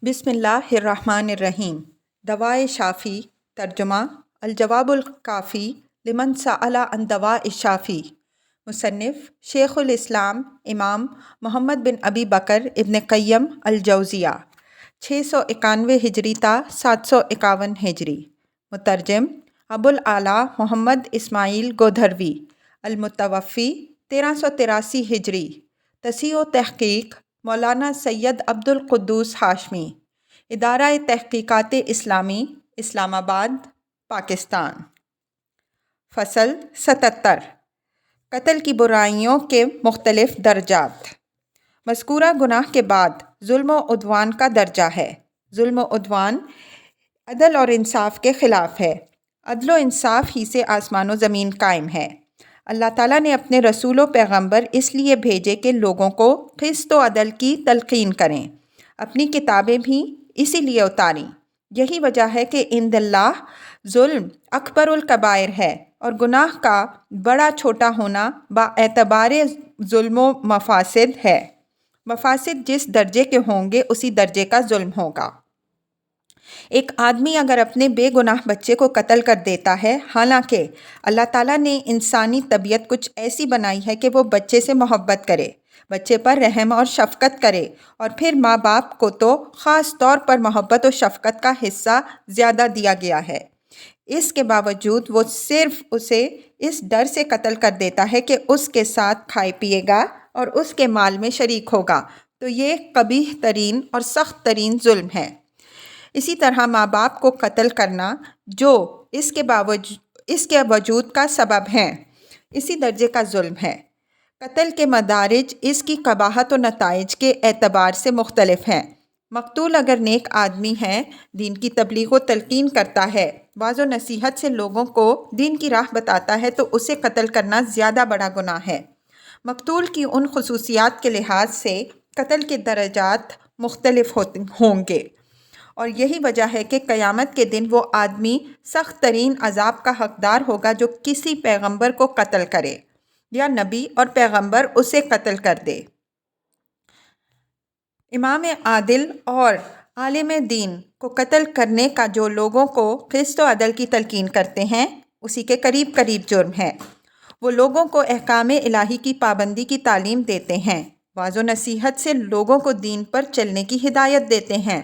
بسم اللہ الرحمن الرحیم۔ دوائے شافی ترجمہ الجواب الکافی لمن سأل عن دواء الشافی۔ مصنف شیخ الاسلام امام محمد بن ابی بکر ابن قیم الجوزیہ 691 ہجری تا 751 ہجری۔ مترجم ابوالعلا محمد اسماعیل گودھروی المتوفی 1383 ہجری۔ تصحیح و تحقیق مولانا سید عبد القدوس ہاشمی، ادارہ تحقیقات اسلامی، اسلام آباد، پاکستان۔ فصل 77 قتل کی برائیوں کے مختلف درجات۔ مذکورہ گناہ کے بعد ظلم و عدوان کا درجہ ہے۔ ظلم و عدوان عدل اور انصاف کے خلاف ہے۔ عدل و انصاف ہی سے آسمان و زمین قائم ہے۔ اللہ تعالیٰ نے اپنے رسول و پیغمبر اس لیے بھیجے کہ لوگوں کو قسط و عدل کی تلقین کریں۔ اپنی کتابیں بھی اسی لیے اتاریں۔ یہی وجہ ہے کہ عند اللہ ظلم اکبر الکبائر ہے، اور گناہ کا بڑا چھوٹا ہونا با اعتبار ظلم و مفاسد ہے۔ مفاسد جس درجے کے ہوں گے اسی درجے کا ظلم ہوگا۔ ایک آدمی اگر اپنے بے گناہ بچے کو قتل کر دیتا ہے، حالانکہ اللہ تعالیٰ نے انسانی طبیعت کچھ ایسی بنائی ہے کہ وہ بچے سے محبت کرے، بچے پر رحم اور شفقت کرے، اور پھر ماں باپ کو تو خاص طور پر محبت و شفقت کا حصہ زیادہ دیا گیا ہے، اس کے باوجود وہ صرف اسے اس ڈر سے قتل کر دیتا ہے کہ اس کے ساتھ کھائے پیے گا اور اس کے مال میں شریک ہوگا، تو یہ قبیح ترین اور سخت ترین ظلم ہے۔ اسی طرح ماں باپ کو قتل کرنا جو اس کے وجود کا سبب ہیں، اسی درجے کا ظلم ہے۔ قتل کے مدارج اس کی قباحت و نتائج کے اعتبار سے مختلف ہیں۔ مقتول اگر نیک آدمی ہے، دین کی تبلیغ و تلقین کرتا ہے، واعظ و نصیحت سے لوگوں کو دین کی راہ بتاتا ہے، تو اسے قتل کرنا زیادہ بڑا گناہ ہے۔ مقتول کی ان خصوصیات کے لحاظ سے قتل کے درجات مختلف ہوں گے، اور یہی وجہ ہے کہ قیامت کے دن وہ آدمی سخت ترین عذاب کا حقدار ہوگا جو کسی پیغمبر کو قتل کرے، یا نبی اور پیغمبر اسے قتل کر دے۔ امام عادل اور عالم دین کو قتل کرنے کا جو لوگوں کو قسط و عدل کی تلقین کرتے ہیں، اسی کے قریب قریب جرم ہے۔ وہ لوگوں کو احکام الہی کی پابندی کی تعلیم دیتے ہیں، واعظ و نصیحت سے لوگوں کو دین پر چلنے کی ہدایت دیتے ہیں۔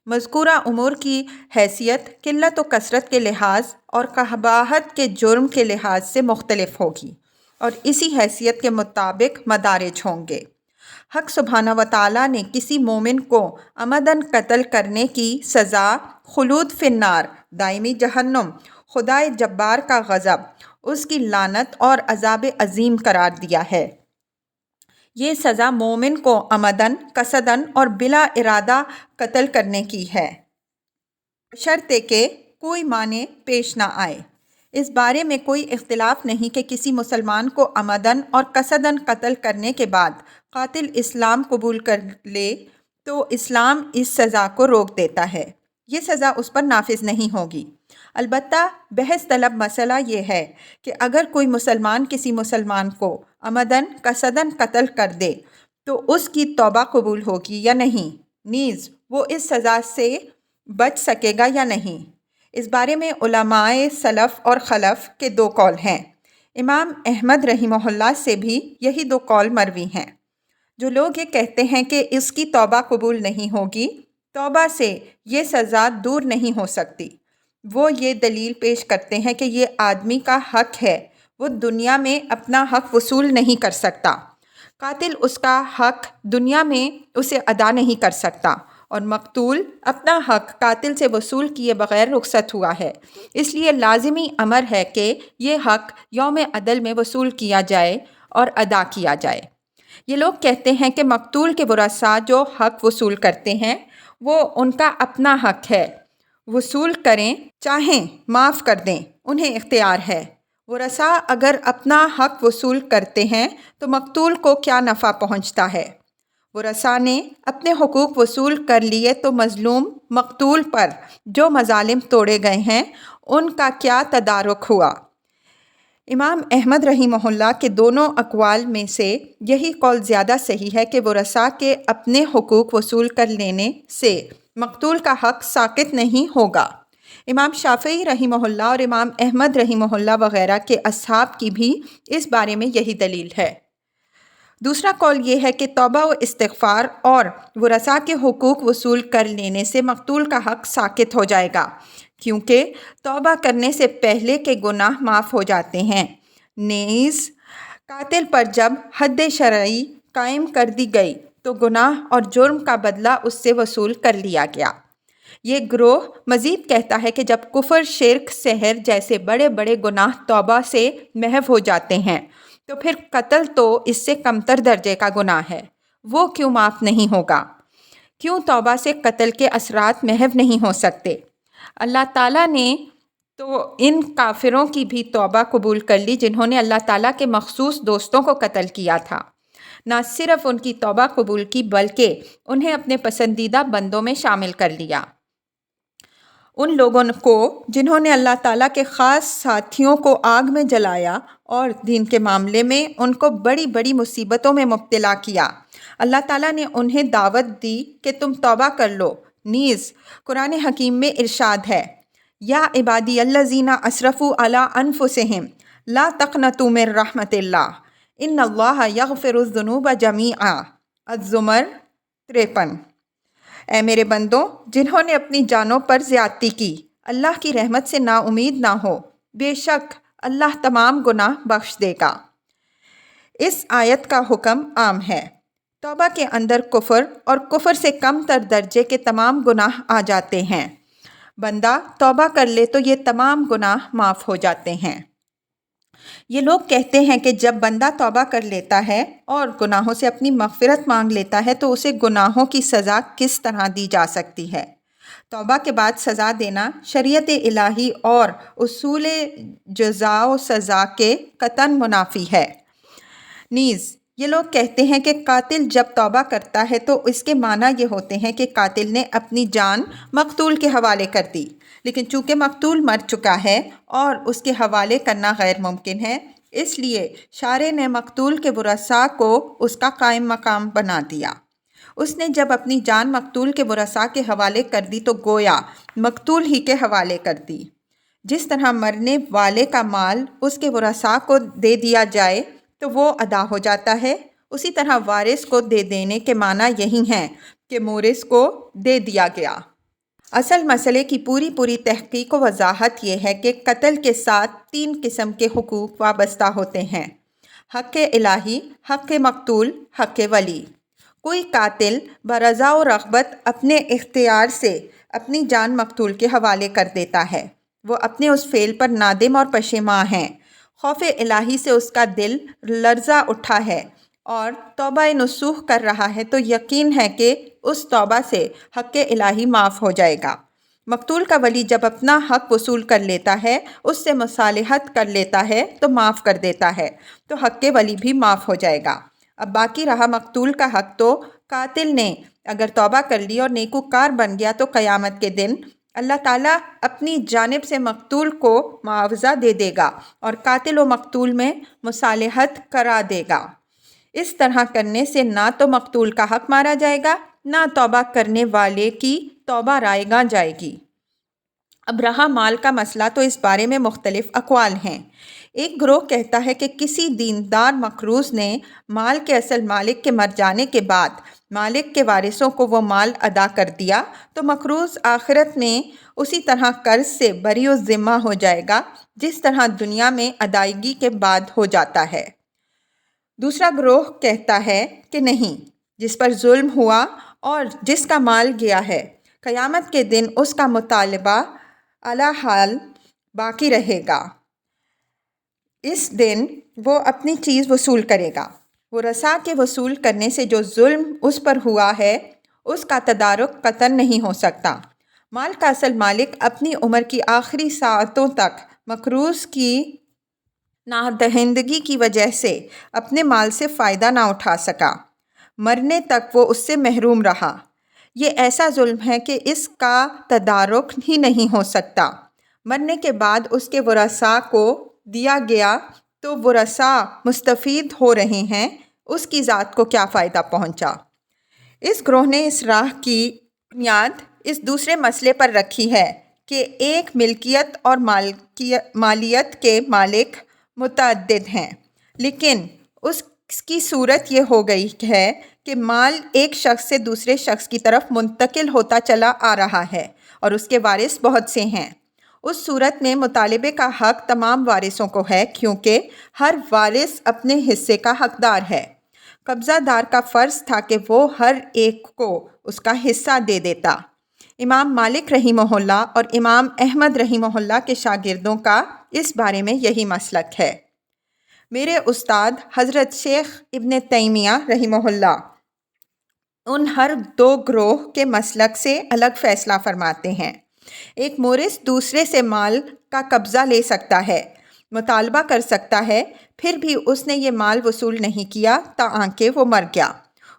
مذکورہ امور کی حیثیت قلت و کثرت کے لحاظ اور قباحت کے جرم کے لحاظ سے مختلف ہوگی، اور اسی حیثیت کے مطابق مدارج ہوں گے۔ حق سبحانہ و تعالیٰ نے کسی مومن کو عمداً قتل کرنے کی سزا خلود فی النار، دائمی جہنم، خدائے جبار کا غضب، اس کی لعنت اور عذاب عظیم قرار دیا ہے۔ یہ سزا مومن کو عمداً، قصداً اور بلا ارادہ قتل کرنے کی ہے، بشرطے کہ کوئی مانع پیش نہ آئے۔ اس بارے میں کوئی اختلاف نہیں کہ کسی مسلمان کو عمداً اور قصداً قتل کرنے کے بعد قاتل اسلام قبول کر لے تو اسلام اس سزا کو روک دیتا ہے، یہ سزا اس پر نافذ نہیں ہوگی۔ البتہ بحث طلب مسئلہ یہ ہے کہ اگر کوئی مسلمان کسی مسلمان کو عمداً قصداً قتل کر دے تو اس کی توبہ قبول ہوگی یا نہیں، نیز وہ اس سزا سے بچ سکے گا یا نہیں۔ اس بارے میں علماء سلف اور خلف کے دو قول ہیں۔ امام احمد رحمہ اللہ سے بھی یہی دو قول مروی ہیں۔ جو لوگ یہ کہتے ہیں کہ اس کی توبہ قبول نہیں ہوگی، توبہ سے یہ سزا دور نہیں ہو سکتی، وہ یہ دلیل پیش کرتے ہیں کہ یہ آدمی کا حق ہے، وہ دنیا میں اپنا حق وصول نہیں کر سکتا، قاتل اس کا حق دنیا میں اسے ادا نہیں کر سکتا، اور مقتول اپنا حق قاتل سے وصول کیے بغیر رخصت ہوا ہے، اس لیے لازمی امر ہے کہ یہ حق یوم عدل میں وصول کیا جائے اور ادا کیا جائے۔ یہ لوگ کہتے ہیں کہ مقتول کے ورثاء جو حق وصول کرتے ہیں وہ ان کا اپنا حق ہے، وصول کریں چاہیں معاف کر دیں، انہیں اختیار ہے۔ ورثاء اگر اپنا حق وصول کرتے ہیں تو مقتول کو کیا نفع پہنچتا ہے؟ ورثاء نے اپنے حقوق وصول کر لیے تو مظلوم مقتول پر جو مظالم توڑے گئے ہیں ان کا کیا تدارک ہوا؟ امام احمد رحمہ اللہ کے دونوں اقوال میں سے یہی قول زیادہ صحیح ہے کہ ورثاء کے اپنے حقوق وصول کر لینے سے مقتول کا حق ساقط نہیں ہوگا۔ امام شافعی رحمہ اللہ اور امام احمد رحمہ اللہ وغیرہ کے اصحاب کی بھی اس بارے میں یہی دلیل ہے۔ دوسرا قول یہ ہے کہ توبہ و استغفار اور ورثاء کے حقوق وصول کر لینے سے مقتول کا حق ساقط ہو جائے گا، کیونکہ توبہ کرنے سے پہلے کے گناہ معاف ہو جاتے ہیں۔ نیز قاتل پر جب حد شرعی قائم کر دی گئی تو گناہ اور جرم کا بدلہ اس سے وصول کر لیا گیا۔ یہ گروہ مزید کہتا ہے کہ جب کفر، شرک، سحر جیسے بڑے بڑے گناہ توبہ سے محو ہو جاتے ہیں تو پھر قتل تو اس سے کمتر درجے کا گناہ ہے، وہ کیوں معاف نہیں ہوگا؟ کیوں توبہ سے قتل کے اثرات محو نہیں ہو سکتے؟ اللہ تعالیٰ نے تو ان کافروں کی بھی توبہ قبول کر لی جنہوں نے اللہ تعالیٰ کے مخصوص دوستوں کو قتل کیا تھا۔ نہ صرف ان کی توبہ قبول کی بلکہ انہیں اپنے پسندیدہ بندوں میں شامل کر لیا۔ ان لوگوں کو جنہوں نے اللہ تعالیٰ کے خاص ساتھیوں کو آگ میں جلایا اور دین کے معاملے میں ان کو بڑی بڑی مصیبتوں میں مبتلا کیا، اللہ تعالیٰ نے انہیں دعوت دی کہ تم توبہ کر لو۔ نیز قرآن حکیم میں ارشاد ہے، یا عبادی الذین اسرفوا علی انفسہم لا تقنطوا من رحمت اللہ ان اللہ یغفر الذنوب جمیعا۔ الزمر 53۔ اے میرے بندوں جنہوں نے اپنی جانوں پر زیادتی کی، اللہ کی رحمت سے نا امید نہ ہو، بے شک اللہ تمام گناہ بخش دے گا۔ اس آیت کا حکم عام ہے۔ توبہ کے اندر کفر اور کفر سے کم تر درجے کے تمام گناہ آ جاتے ہیں۔ بندہ توبہ کر لے تو یہ تمام گناہ معاف ہو جاتے ہیں۔ یہ لوگ کہتے ہیں کہ جب بندہ توبہ کر لیتا ہے اور گناہوں سے اپنی مغفرت مانگ لیتا ہے تو اسے گناہوں کی سزا کس طرح دی جا سکتی ہے؟ توبہ کے بعد سزا دینا شریعت الہی اور اصول جزا و سزا کے قطعاً منافی ہے۔ نیز یہ لوگ کہتے ہیں کہ قاتل جب توبہ کرتا ہے تو اس کے معنی یہ ہوتے ہیں کہ قاتل نے اپنی جان مقتول کے حوالے کر دی، لیکن چونکہ مقتول مر چکا ہے اور اس کے حوالے کرنا غیر ممکن ہے، اس لیے شارع نے مقتول کے ورثاء کو اس کا قائم مقام بنا دیا۔ اس نے جب اپنی جان مقتول کے ورثاء کے حوالے کر دی تو گویا مقتول ہی کے حوالے کر دی۔ جس طرح مرنے والے کا مال اس کے ورثاء کو دے دیا جائے تو وہ ادا ہو جاتا ہے، اسی طرح وارث کو دے دینے کے معنی یہی ہیں کہ مورث کو دے دیا گیا۔ اصل مسئلے کی پوری تحقیق و وضاحت یہ ہے کہ قتل کے ساتھ 3 قسم کے حقوق وابستہ ہوتے ہیں: حق الہی، حق مقتول، حق ولی۔ کوئی قاتل برضا و رغبت اپنے اختیار سے اپنی جان مقتول کے حوالے کر دیتا ہے، وہ اپنے اس فعل پر نادم اور پشیماں ہیں، خوف الہی سے اس کا دل لرزا اٹھا ہے اور توبہ نصوح کر رہا ہے تو یقین ہے کہ اس توبہ سے حق الہی معاف ہو جائے گا۔ مقتول کا ولی جب اپنا حق وصول کر لیتا ہے، اس سے مصالحت کر لیتا ہے تو معاف کر دیتا ہے، تو حق ولی بھی معاف ہو جائے گا۔ اب باقی رہا مقتول کا حق، تو قاتل نے اگر توبہ کر لی اور نیکوکار بن گیا تو قیامت کے دن اللہ تعالیٰ اپنی جانب سے مقتول کو معاوضہ دے دے گا اور قاتل و مقتول میں مصالحت کرا دے گا۔ اس طرح کرنے سے نہ تو مقتول کا حق مارا جائے گا، نہ توبہ کرنے والے کی توبہ رائگاں جائے گی۔ اب رہا مال کا مسئلہ تو اس بارے میں مختلف اقوال ہیں۔ ایک گروہ کہتا ہے کہ کسی دیندار مقروض نے مال کے اصل مالک کے مر جانے کے بعد مالک کے وارثوں کو وہ مال ادا کر دیا تو مقروض آخرت میں اسی طرح قرض سے بری الذمہ ہو جائے گا جس طرح دنیا میں ادائیگی کے بعد ہو جاتا ہے۔ دوسرا گروہ کہتا ہے کہ نہیں، جس پر ظلم ہوا اور جس کا مال گیا ہے، قیامت کے دن اس کا مطالبہ اعلیٰ حال باقی رہے گا۔ اس دن وہ اپنی چیز وصول کرے گا۔ ورثاء کے وصول کرنے سے جو ظلم اس پر ہوا ہے اس کا تدارک قطعاً نہیں ہو سکتا۔ مال کا اصل مالک اپنی عمر کی آخری ساعتوں تک مقروض کی نادہندگی کی وجہ سے اپنے مال سے فائدہ نہ اٹھا سکا، مرنے تک وہ اس سے محروم رہا۔ یہ ایسا ظلم ہے کہ اس کا تدارک ہی نہیں ہو سکتا۔ مرنے کے بعد اس کے ورثاء کو دیا گیا تو ورثاء مستفید ہو رہے ہیں، اس کی ذات کو کیا فائدہ پہنچا؟ اس گروہ نے اس راہ کی بنیاد اس دوسرے مسئلے پر رکھی ہے کہ ایک ملکیت اور مالیت کے مالک متعدد ہیں، لیکن اس کی صورت یہ ہو گئی ہے کہ مال ایک شخص سے دوسرے شخص کی طرف منتقل ہوتا چلا آ رہا ہے اور اس کے وارث بہت سے ہیں۔ اس صورت میں مطالبے کا حق تمام وارثوں کو ہے، کیونکہ ہر وارث اپنے حصے کا حقدار ہے۔ قبضہ دار کا فرض تھا کہ وہ ہر ایک کو اس کا حصہ دے دیتا۔ امام مالک رحمہ اللہ اور امام احمد رحمہ اللہ کے شاگردوں کا اس بارے میں یہی مسلک ہے۔ میرے استاد حضرت شیخ ابن تیمیہ رحمہ اللہ ان ہر دو گروہ کے مسلک سے الگ فیصلہ فرماتے ہیں۔ ایک مورث دوسرے سے مال کا قبضہ لے سکتا ہے، مطالبہ کر سکتا ہے، پھر بھی اس نے یہ مال وصول نہیں کیا تاکہ وہ مر گیا۔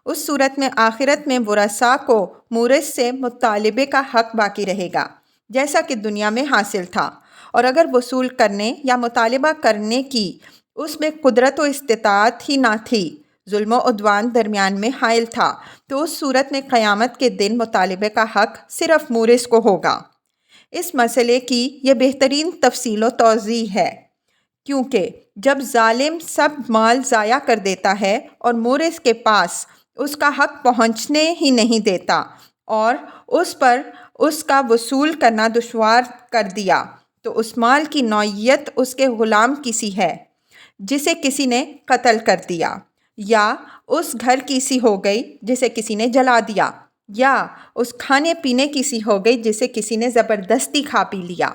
اس صورت میں آخرت میں ورثاء کو مورث سے مطالبے کا حق باقی رہے گا جیسا کہ دنیا میں حاصل تھا، اور اگر وصول کرنے یا مطالبہ کرنے کی اس میں قدرت و استطاعت ہی نہ تھی، ظلم و عدوان درمیان میں حائل تھا، تو اس صورت میں قیامت کے دن مطالبے کا حق صرف مورث کو ہوگا۔ اس مسئلے کی یہ بہترین تفصیل و توضیح ہے، کیونکہ جب ظالم سب مال ضائع کر دیتا ہے اور مورث کے پاس اس کا حق پہنچنے ہی نہیں دیتا اور اس پر اس کا وصول کرنا دشوار کر دیا، تو اس مال کی نوعیت اس کے غلام کی سی ہے جسے کسی نے قتل کر دیا، یا اس گھر کی سی ہو گئی جسے کسی نے جلا دیا، یا اس کھانے پینے کی سی ہو گئی جسے کسی نے زبردستی کھا پی لیا۔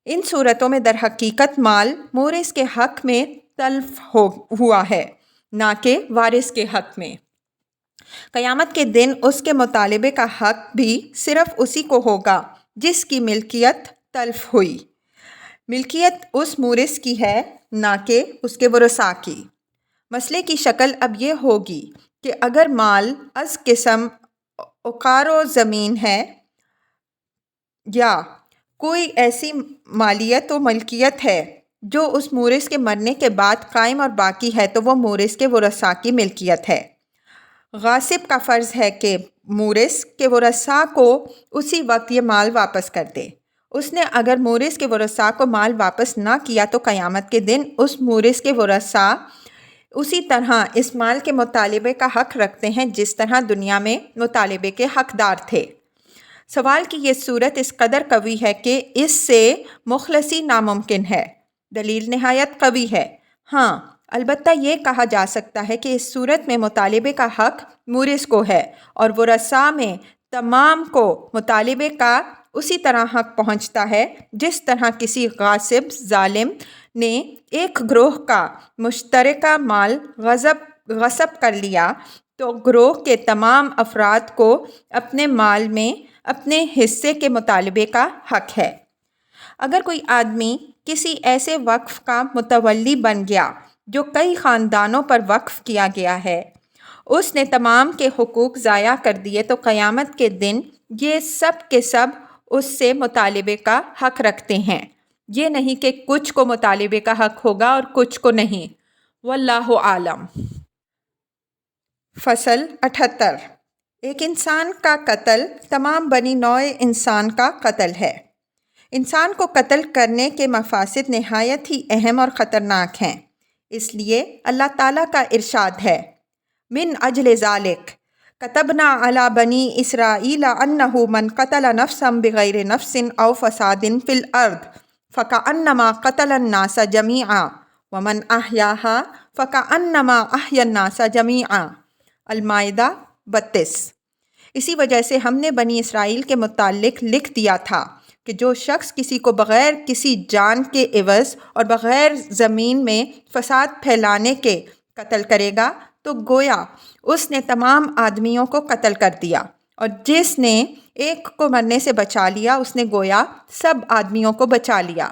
ان صورتوں میں در حقیقت مال مورث کے حق میں تلف ہوا ہے، نہ کہ وارث کے حق میں۔ قیامت کے دن اس کے مطالبے کا حق بھی صرف اسی کو ہوگا جس کی ملکیت تلف ہوئی۔ ملکیت اس مورث کی ہے، نہ کہ اس کے ورثاء کی۔ مسئلے کی شکل اب یہ ہوگی کہ اگر مال از قسم عقار و زمین ہے یا کوئی ایسی مالیت و ملکیت ہے جو اس مورث کے مرنے کے بعد قائم اور باقی ہے، تو وہ مورث کے ورثاء کی ملکیت ہے۔ غاصب کا فرض ہے کہ مورث کے ورثاء کو اسی وقت یہ مال واپس کر دے۔ اس نے اگر مورث کے ورثاء کو مال واپس نہ کیا تو قیامت کے دن اس مورث کے ورثاء اسی طرح اس مال کے مطالبے کا حق رکھتے ہیں جس طرح دنیا میں مطالبے کے حقدار تھے۔ سوال کی یہ صورت اس قدر قوی ہے کہ اس سے مخلصی ناممکن ہے۔ دلیل نہایت قوی ہے۔ ہاں، البتہ یہ کہا جا سکتا ہے کہ اس صورت میں مطالبے کا حق مورث کو ہے اور ورثاء میں تمام کو مطالبے کا اسی طرح حق پہنچتا ہے جس طرح کسی غاصب ظالم نے ایک گروہ کا مشترکہ مال غصب کر لیا تو گروہ کے تمام افراد کو اپنے مال میں اپنے حصے کے مطالبے کا حق ہے۔ اگر کوئی آدمی کسی ایسے وقف کا متولی بن گیا جو کئی خاندانوں پر وقف کیا گیا ہے، اس نے تمام کے حقوق ضائع کر دیے، تو قیامت کے دن یہ سب کے سب اس سے مطالبے کا حق رکھتے ہیں۔ یہ نہیں کہ کچھ کو مطالبے کا حق ہوگا اور کچھ کو نہیں۔ واللہ عالم۔ فصل 78۔ ایک انسان کا قتل تمام بنی نوع انسان کا قتل ہے۔ انسان کو قتل کرنے کے مفاسد نہایت ہی اہم اور خطرناک ہیں، اس لیے اللہ تعالیٰ کا ارشاد ہے، من اجل ذالک کتبنا علی بنی اسرائیل انہ من قتل نفسا بغیر نفس او فساد فی الارض فکأنما قتل الناس جمیعا ومن احیاها فکأنما احیا الناس جمیعا۔ المائدہ 32۔ اسی وجہ سے ہم نے بنی اسرائیل کے متعلق لکھ دیا تھا کہ جو شخص کسی کو بغیر کسی جان کے عوض اور بغیر زمین میں فساد پھیلانے کے قتل کرے گا تو گویا اس نے تمام آدمیوں کو قتل کر دیا، اور جس نے ایک کو مرنے سے بچا لیا اس نے گویا سب آدمیوں کو بچا لیا۔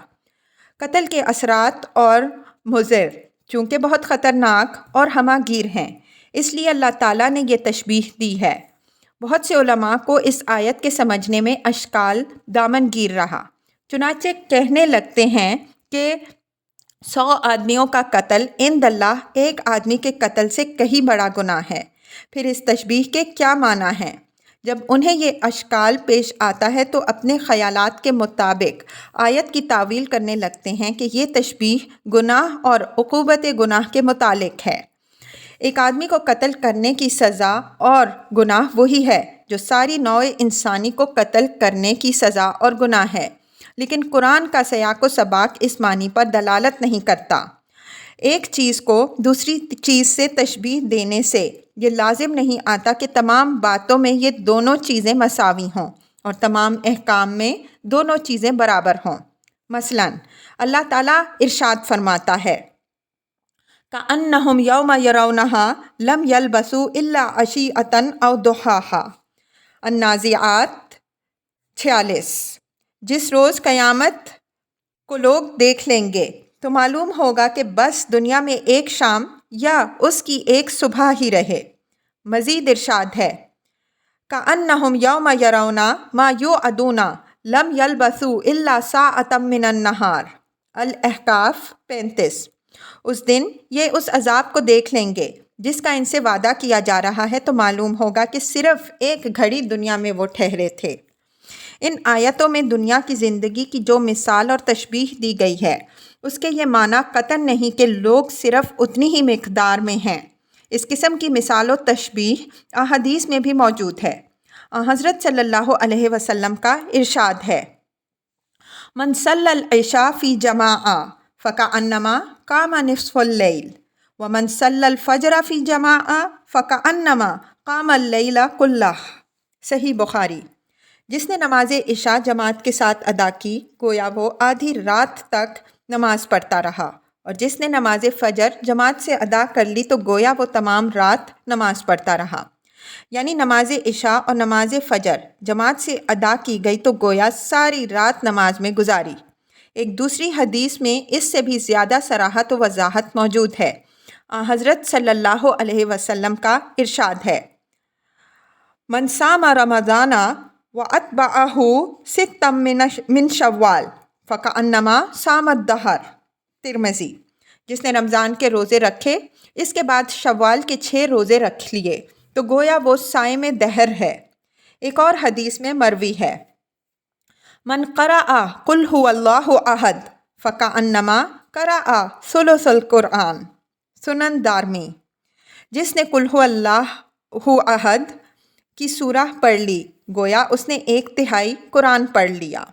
قتل کے اثرات اور مضر چونکہ بہت خطرناک اور ہمہ گیر ہیں، اس لیے اللہ تعالیٰ نے یہ تشبیہ دی ہے۔ بہت سے علماء کو اس آیت کے سمجھنے میں اشکال دامن گیر رہا، چنانچہ کہنے لگتے ہیں کہ 100 آدمیوں کا قتل عند اللہ ایک آدمی کے قتل سے کہیں بڑا گناہ ہے۔ پھر اس تشبیہ کے کیا معنی ہیں؟ جب انہیں یہ اشکال پیش آتا ہے تو اپنے خیالات کے مطابق آیت کی تعویل کرنے لگتے ہیں کہ یہ تشبیہ گناہ اور عقوبت گناہ کے متعلق ہے۔ ایک آدمی کو قتل کرنے کی سزا اور گناہ وہی ہے جو ساری نوع انسانی کو قتل کرنے کی سزا اور گناہ ہے، لیکن قرآن کا سیاق و سباق اس معنی پر دلالت نہیں کرتا۔ ایک چیز کو دوسری چیز سے تشبیہ دینے سے یہ لازم نہیں آتا کہ تمام باتوں میں یہ دونوں چیزیں مساوی ہوں اور تمام احکام میں دونوں چیزیں برابر ہوں۔ مثلاً اللہ تعالیٰ ارشاد فرماتا ہے كَأَنَّهُمْ يَوْمَ يَرَوْنَهَا لَمْ يَلْبَثُوا إِلَّا عَشِيَّةً أَوْ ضُحَاهَا۔ النازعات 46۔ جس روز قیامت کو لوگ دیکھ لیں گے تو معلوم ہوگا کہ بس دنیا میں ایک شام یا اس کی ایک صبح ہی رہے۔ مزید ارشاد ہے كَأَنَّهُمْ يَوْمَ يَرَوْنَ مَا يُوعَدُونَ لَمْ يَلْبَثُوا إِلَّا سَاعَةً مِّنَ النَّهَارِ۔ الاحقاف 35۔ اس دن یہ اس عذاب کو دیکھ لیں گے جس کا ان سے وعدہ کیا جا رہا ہے تو معلوم ہوگا کہ صرف ایک گھڑی دنیا میں وہ ٹھہرے تھے۔ ان آیتوں میں دنیا کی زندگی کی جو مثال اور تشبیہ دی گئی ہے اس کے یہ معنی قطعاً نہیں کہ لوگ صرف اتنی ہی مقدار میں ہیں۔ اس قسم کی مثال و تشبیہ احادیث میں بھی موجود ہے۔ حضرت صلی اللہ علیہ وسلم کا ارشاد ہے من صلی العشاء فی جماعہ فکأنما قام نصف اللیل ومن صلی الفجر فی جماعہ فکأنما قام اللیل کلہ۔ صحیح بخاری۔ جس نے نماز عشاء جماعت کے ساتھ ادا کی گویا وہ آدھی رات تک نماز پڑھتا رہا، اور جس نے نماز فجر جماعت سے ادا کر لی تو گویا وہ تمام رات نماز پڑھتا رہا۔ یعنی نماز عشاء اور نماز فجر جماعت سے ادا کی گئی تو گویا ساری رات نماز میں گزاری۔ ایک دوسری حدیث میں اس سے بھی زیادہ صراحت و وضاحت موجود ہے۔ حضرت صلی اللہ علیہ وسلم کا ارشاد ہے من صام رمضان واتبعہ ستا من شوال فکأنما صام الدہر۔ ترمذی۔ جس نے رمضان کے روزے رکھے اس کے بعد شوال کے 6 روزے رکھ لیے تو گویا وہ صائم دہر ہے۔ ایک اور حدیث میں مروی ہے من قرأ قل هو اللہ احد فکأنما قرأ ثلث القرآن۔ سنن دارمی۔ جس نے قل هو اللہ احد کی سورہ پڑھ لی گویا اس نے 1/3 قرآن پڑھ لیا۔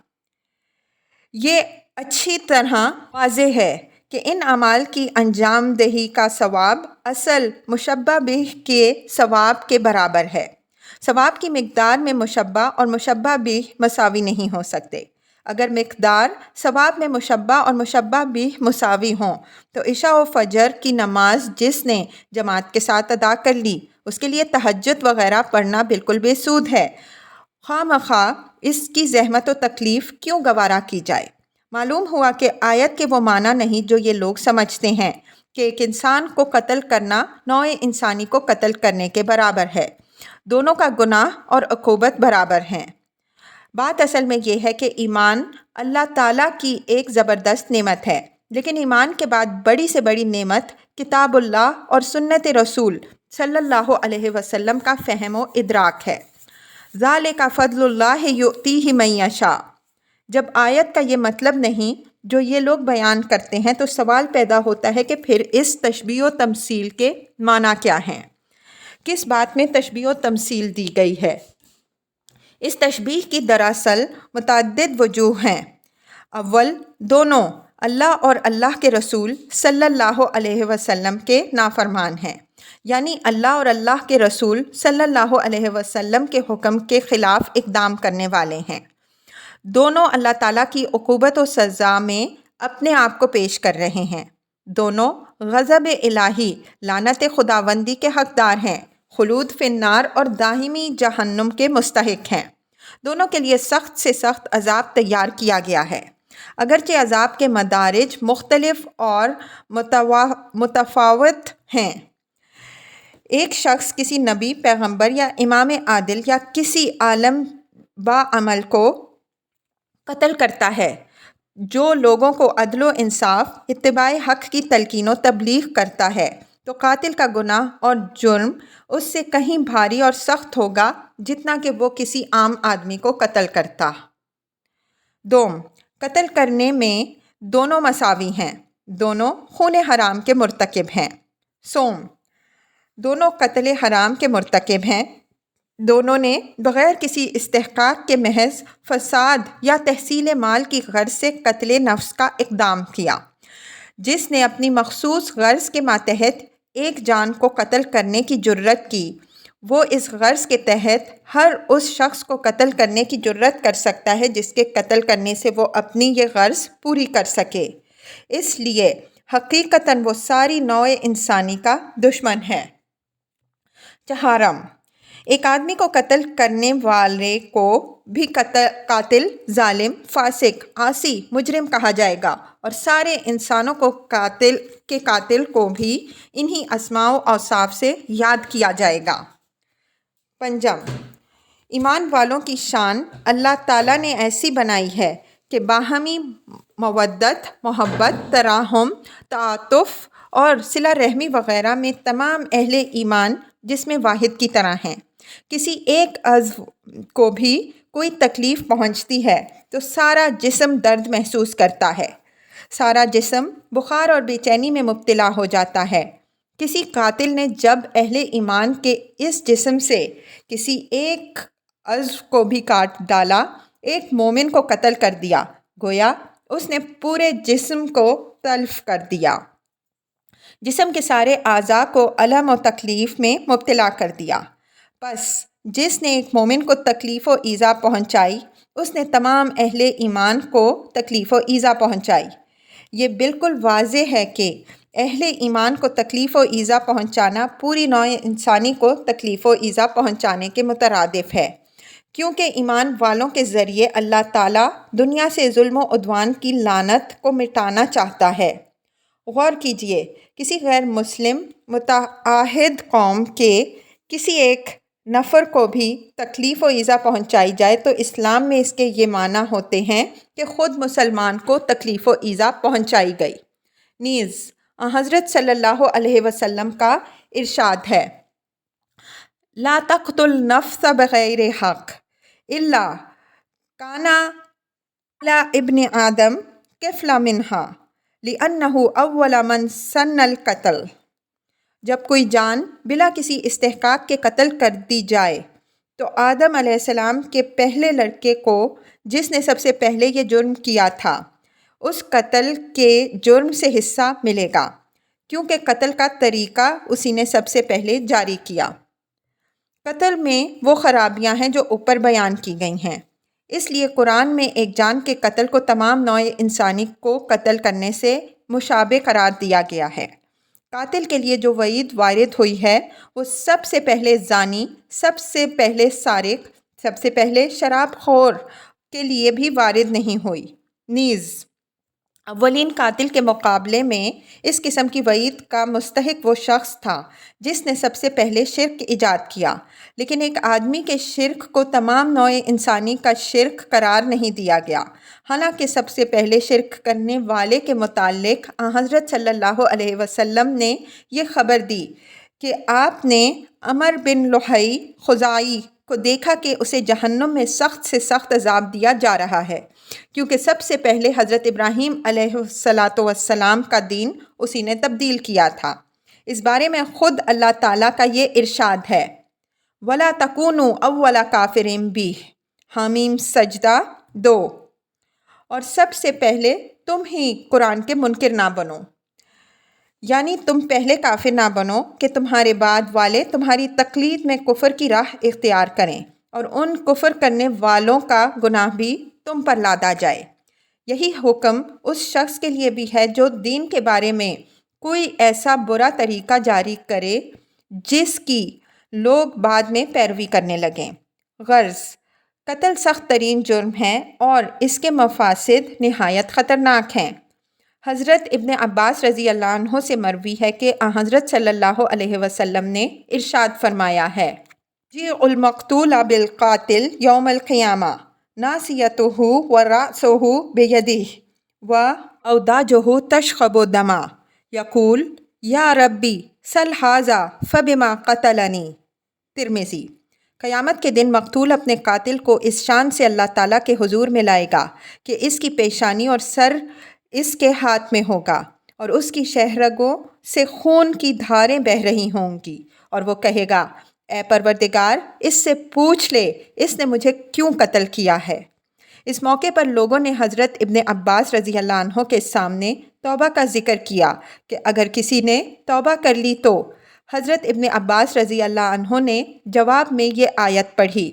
یہ اچھی طرح واضح ہے کہ ان اعمال کی انجام دہی کا ثواب اصل مشبہ بہ کے ثواب کے برابر ہے۔ ثواب کی مقدار میں مشبہ اور مشبہ بہ مساوی نہیں ہو سکتے۔ اگر مقدار ثواب میں مشبہ اور مشبہ بہ مساوی ہوں تو عشاء و فجر کی نماز جس نے جماعت کے ساتھ ادا کر لی اس کے لیے تہجد وغیرہ پڑھنا بالکل بے سود ہے۔ خواہ مخواہ اس کی زحمت و تکلیف کیوں گوارا کی جائے۔ معلوم ہوا کہ آیت کے وہ معنی نہیں جو یہ لوگ سمجھتے ہیں کہ ایک انسان کو قتل کرنا نوع انسانی کو قتل کرنے کے برابر ہے۔ دونوں کا گناہ اور عقوبت برابر ہیں۔ بات اصل میں یہ ہے کہ ایمان اللہ تعالیٰ کی ایک زبردست نعمت ہے، لیکن ایمان کے بعد بڑی سے بڑی نعمت کتاب اللہ اور سنت رسول صلی اللہ علیہ وسلم کا فہم و ادراک ہے۔ ذالک فضل اللہ یؤتیہ من یشاء۔ جب آیت کا یہ مطلب نہیں جو یہ لوگ بیان کرتے ہیں تو سوال پیدا ہوتا ہے کہ پھر اس تشبیہ و تمثیل کے معنی کیا ہیں؟ کس بات میں تشبیہ و تمثیل دی گئی ہے؟ اس تشبیہ کی دراصل متعدد وجوہ ہیں۔ اول، دونوں اللہ اور اللہ کے رسول صلی اللہ علیہ وسلم کے نافرمان ہیں، یعنی اللہ اور اللہ کے رسول صلی اللہ علیہ وسلم کے حکم کے خلاف اقدام کرنے والے ہیں۔ دونوں اللہ تعالیٰ کی عقوبت و سزا میں اپنے آپ کو پیش کر رہے ہیں۔ دونوں غضب الہی لعنت خداوندی کے حقدار ہیں، خلود فی النار اور دائمی جہنم کے مستحق ہیں۔ دونوں کے لیے سخت سے سخت عذاب تیار کیا گیا ہے، اگرچہ عذاب کے مدارج مختلف اور متفاوت ہیں۔ ایک شخص کسی نبی، پیغمبر یا امام عادل یا کسی عالم با عمل کو قتل کرتا ہے جو لوگوں کو عدل و انصاف، اتباع حق کی تلقین و تبلیغ کرتا ہے تو قاتل کا گناہ اور جرم اس سے کہیں بھاری اور سخت ہوگا جتنا کہ وہ کسی عام آدمی کو قتل کرتا۔ دوم، قتل کرنے میں دونوں مساوی ہیں، دونوں خون حرام کے مرتکب ہیں۔ سوم، دونوں قتل حرام کے مرتکب ہیں، دونوں نے بغیر کسی استحقاق کے محض فساد یا تحصیل مال کی غرض سے قتل نفس کا اقدام کیا۔ جس نے اپنی مخصوص غرض کے ماتحت ایک جان کو قتل کرنے کی جرت کی، وہ اس غرض کے تحت ہر اس شخص کو قتل کرنے کی جرت کر سکتا ہے جس کے قتل کرنے سے وہ اپنی یہ غرض پوری کر سکے۔ اس لیے حقیقتاً وہ ساری نوع انسانی کا دشمن ہے۔ چہارم، ایک آدمی کو قتل کرنے والے کو بھی قاتل، ظالم، فاسق، عاصی، مجرم کہا جائے گا، اور سارے انسانوں کو قاتل کو بھی انہی اسماء و اوصاف سے یاد کیا جائے گا۔ پنجم، ایمان والوں کی شان اللہ تعالیٰ نے ایسی بنائی ہے کہ باہمی مودت، محبت، تراحم، تعاطف اور صلہ رحمی وغیرہ میں تمام اہل ایمان جسم واحد کی طرح ہیں۔ کسی ایک عضو کو بھی کوئی تکلیف پہنچتی ہے تو سارا جسم درد محسوس کرتا ہے، سارا جسم بخار اور بے چینی میں مبتلا ہو جاتا ہے۔ کسی قاتل نے جب اہل ایمان کے اس جسم سے کسی ایک عضو کو بھی کاٹ ڈالا، ایک مومن کو قتل کر دیا، گویا اس نے پورے جسم کو تلف کر دیا، جسم کے سارے اعضاء کو الم و تکلیف میں مبتلا کر دیا۔ بس جس نے ایک مومن کو تکلیف و ایذا پہنچائی، اس نے تمام اہل ایمان کو تکلیف و ایذا پہنچائی۔ یہ بالکل واضح ہے کہ اہل ایمان کو تکلیف و ایذا پہنچانا پوری نوع انسانی کو تکلیف و ایذا پہنچانے کے مترادف ہے، کیونکہ ایمان والوں کے ذریعے اللہ تعالیٰ دنیا سے ظلم و عدوان کی لعنت کو مٹانا چاہتا ہے۔ غور کیجئے، کسی غیر مسلم متعاہد قوم کے کسی ایک نفر کو بھی تکلیف و ایذا پہنچائی جائے تو اسلام میں اس کے یہ معنی ہوتے ہیں کہ خود مسلمان کو تکلیف و ایذا پہنچائی گئی۔ نیز حضرت صلی اللہ علیہ وسلم کا ارشاد ہے، لا تقتل النفس بغیر حق الا کان علی ابن آدم کفل منہا لأنہ اول من سن القتل۔ جب کوئی جان بلا کسی استحقاق کے قتل کر دی جائے تو آدم علیہ السلام کے پہلے لڑکے کو، جس نے سب سے پہلے یہ جرم کیا تھا، اس قتل کے جرم سے حصہ ملے گا، کیونکہ قتل کا طریقہ اسی نے سب سے پہلے جاری کیا۔ قتل میں وہ خرابیاں ہیں جو اوپر بیان کی گئی ہیں، اس لیے قرآن میں ایک جان کے قتل کو تمام نوع انسانی کو قتل کرنے سے مشابہ قرار دیا گیا ہے۔ قاتل کے لیے جو وعید وارد ہوئی ہے وہ سب سے پہلے زانی، سب سے پہلے سارق، سب سے پہلے شراب خور کے لیے بھی وارد نہیں ہوئی۔ نیز اولین قاتل کے مقابلے میں اس قسم کی وعید کا مستحق وہ شخص تھا جس نے سب سے پہلے شرک ایجاد کیا، لیکن ایک آدمی کے شرک کو تمام نوع انسانی کا شرک قرار نہیں دیا گیا، حالانکہ سب سے پہلے شرک کرنے والے کے متعلق حضرت صلی اللہ علیہ وسلم نے یہ خبر دی کہ آپ نے عمر بن لحی خزاعی کو دیکھا کہ اسے جہنم میں سخت سے سخت عذاب دیا جا رہا ہے، کیونکہ سب سے پہلے حضرت ابراہیم علیہ السلام کا دین اسی نے تبدیل کیا تھا۔ اس بارے میں خود اللہ تعالیٰ کا یہ ارشاد ہے، وَلَا تَكُونُوا أَوَّلَ كَافِرٍ بِهِ حامیم سجدہ 2، اور سب سے پہلے تم ہی قرآن کے منکر نہ بنو، یعنی تم پہلے کافر نہ بنو کہ تمہارے بعد والے تمہاری تقلید میں کفر کی راہ اختیار کریں اور ان کفر کرنے والوں کا گناہ بھی تم پر لادا جائے۔ یہی حکم اس شخص کے لیے بھی ہے جو دین کے بارے میں کوئی ایسا برا طریقہ جاری کرے جس کی لوگ بعد میں پیروی کرنے لگیں۔ غرض قتل سخت ترین جرم ہے اور اس کے مفاسد نہایت خطرناک ہیں۔ حضرت ابن عباس رضی اللہ عنہ سے مروی ہے کہ حضرت صلی اللہ علیہ وسلم نے ارشاد فرمایا ہے، جیع المقتول بالقاتل یوم القیامہ ناصیتہ ورأسہ بیدہ واوداجہ تشخب دما یقول یا ربی سل حاذا فبما قتلنی۔ ترمذی۔ قیامت کے دن مقتول اپنے قاتل کو اس شان سے اللہ تعالیٰ کے حضور میں لائے گا کہ اس کی پیشانی اور سر اس کے ہاتھ میں ہوگا اور اس کی شہرگوں سے خون کی دھاریں بہہ رہی ہوں گی، اور وہ کہے گا اے پروردگار، اس سے پوچھ لے اس نے مجھے کیوں قتل کیا ہے۔ اس موقع پر لوگوں نے حضرت ابن عباس رضی اللہ عنہ کے سامنے توبہ کا ذکر کیا کہ اگر کسی نے توبہ کر لی تو حضرت ابن عباس رضی اللہ عنہ نے جواب میں یہ آیت پڑھی،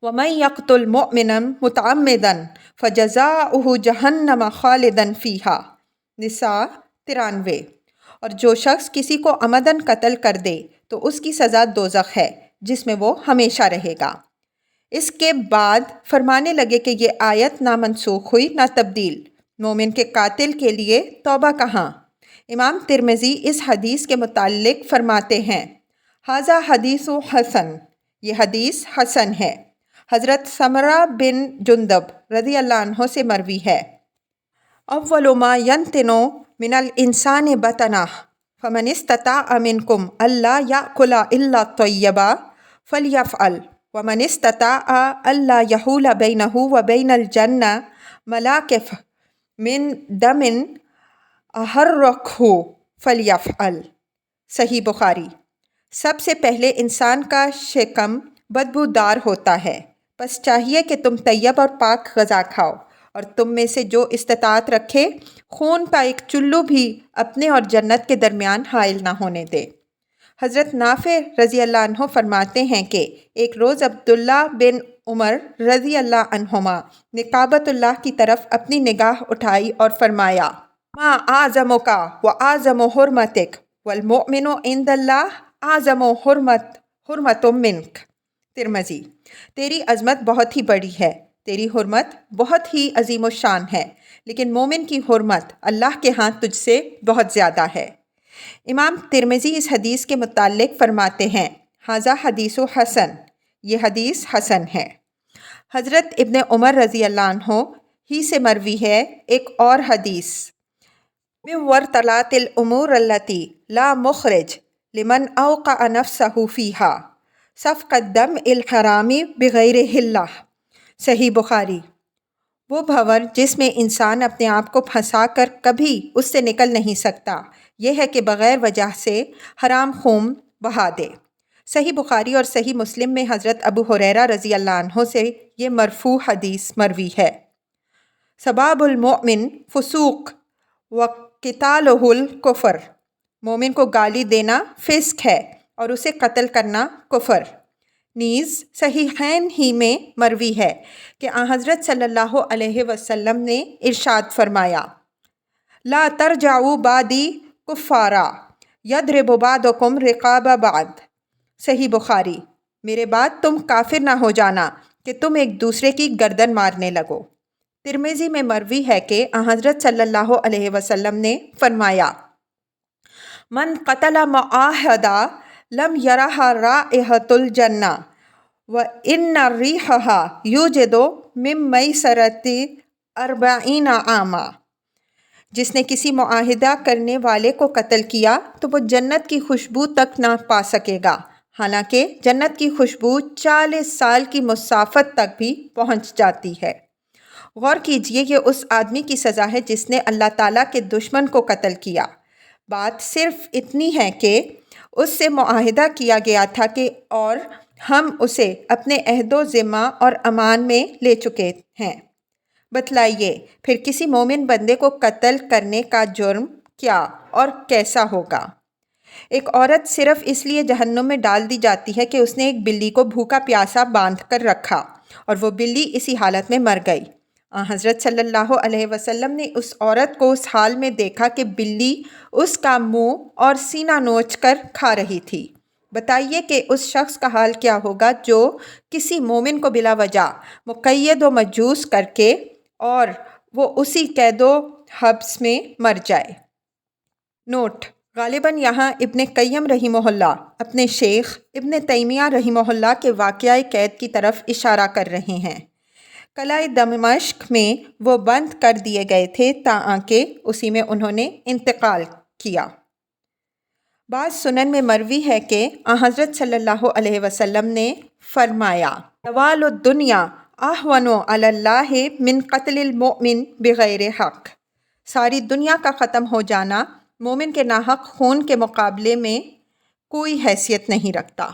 وَمَن يَقْتُلْ مُؤْمِنًا مُتَعَمِّدًا فَجَزَاؤُهُ جَهَنَّمَ خَالِدًا فِيهَا۔ نساء 93۔ اور جو شخص کسی کو عمدن قتل کر دے تو اس کی سزا دوزخ ہے جس میں وہ ہمیشہ رہے گا۔ اس کے بعد فرمانے لگے کہ یہ آیت نہ منسوخ ہوئی نہ تبدیل، مومن کے قاتل کے لیے توبہ کہاں؟ امام ترمذی اس حدیث کے متعلق فرماتے ہیں، ھذا حدیث حسن، یہ حدیث حسن ہے۔ حضرت سمرہ بن جندب رضی اللہ عنہ سے مروی ہے، اول ما ینتن من الانسان بطنہ فمن استطاع منکم الا یاکل الا طیبا فلیفعل ومن استطاع الا یحول بینہ وبین الجنہ ملاکف من دم احرقہ فلیفعل۔ صحیح بخاری۔ سب سے پہلے انسان کا شکم بدبودار ہوتا ہے، بس چاہیے کہ تم طیب اور پاک غذا کھاؤ، اور تم میں سے جو استطاعت رکھے خون کا ایک چلو بھی اپنے اور جنت کے درمیان حائل نہ ہونے دے۔ حضرت نافع رضی اللہ عنہ فرماتے ہیں کہ ایک روز عبداللہ بن عمر رضی اللہ عنہما نے کعبۃ اللہ کی طرف اپنی نگاہ اٹھائی اور فرمایا، ما اعظمک و اعظم حرمتک والمؤمن عند اللہ اعظم حرمت منک۔ ترمذی۔ تیری عظمت بہت ہی بڑی ہے، تیری حرمت بہت ہی عظیم الشان ہے، لیکن مومن کی حرمت اللہ کے ہاں تجھ سے بہت زیادہ ہے۔ امام ترمذی اس حدیث کے متعلق فرماتے ہیں، ھذا حدیث حسن، یہ حدیث حسن ہے۔ حضرت ابن عمر رضی اللہ عنہ ہی سے مروی ہے ایک اور حدیث، من ورطلات الامور التي لا مخرج لمن اوقع نفسه فيها سفك الدم الحرام بغیر حلہ۔ صحیح بخاری۔ وہ بھنور جس میں انسان اپنے آپ کو پھنسا کر کبھی اس سے نکل نہیں سکتا، یہ ہے کہ بغیر وجہ سے حرام خون بہا دے۔ صحیح بخاری اور صحیح مسلم میں حضرت ابو ہریرہ رضی اللہ عنہ سے یہ مرفوع حدیث مروی ہے، سباب المؤمن فسوق وقتالہ الکفر۔ مومن کو گالی دینا فسق ہے اور اسے قتل کرنا کفر۔ نیز صحیحین ہی میں مروی ہے کہ حضرت صلی اللہ علیہ وسلم نے ارشاد فرمایا، لا ترجعوا بعدی کفارا یضرب بعضکم رقاب بعض۔ صحیح بخاری۔ میرے بعد تم کافر نہ ہو جانا کہ تم ایک دوسرے کی گردن مارنے لگو۔ ترمذی میں مروی ہے کہ حضرت صلی اللہ علیہ وسلم نے فرمایا، من قتل معاہدا لم یرہ رائحۃ الجنہ وان ریحھا یوجد من میسرۃ 40 عاما۔ جس نے کسی معاہدہ کرنے والے کو قتل کیا تو وہ جنت کی خوشبو تک نہ پا سکے گا، حالانکہ جنت کی خوشبو 40 سال کی مسافت تک بھی پہنچ جاتی ہے۔ غور کیجئے، یہ اس آدمی کی سزا ہے جس نے اللہ تعالیٰ کے دشمن کو قتل کیا۔ بات صرف اتنی ہے کہ اس سے معاہدہ کیا گیا تھا کہ اور ہم اسے اپنے عہد و ذمہ اور امان میں لے چکے ہیں۔ بتلائیے پھر کسی مومن بندے کو قتل کرنے کا جرم کیا اور کیسا ہوگا؟ ایک عورت صرف اس لیے جہنم میں ڈال دی جاتی ہے کہ اس نے ایک بلی کو بھوکا پیاسا باندھ کر رکھا اور وہ بلی اسی حالت میں مر گئی۔ حضرت صلی اللہ علیہ وسلم نے اس عورت کو اس حال میں دیکھا کہ بلی اس کا منہ اور سینہ نوچ کر کھا رہی تھی۔ بتائیے کہ اس شخص کا حال کیا ہوگا جو کسی مومن کو بلا وجہ مقید و مجوز کر کے اور وہ اسی قید و حبس میں مر جائے۔ نوٹ: غالباً یہاں ابن قیم رحمہ اللہ اپنے شیخ ابن تیمیہ رحمہ اللہ کے واقعہ قید کی طرف اشارہ کر رہے ہیں۔ قلعہ دمشق میں وہ بند کر دیے گئے تھے تاکہ اسی میں انہوں نے انتقال کیا۔ بعض سنن میں مروی ہے کہ حضرت صلی اللہ علیہ وسلم نے فرمایا زوال الدنیا اہون علی اللہ من قتل المؤمن بغیر حق، ساری دنیا کا ختم ہو جانا مومن کے ناحق خون کے مقابلے میں کوئی حیثیت نہیں رکھتا۔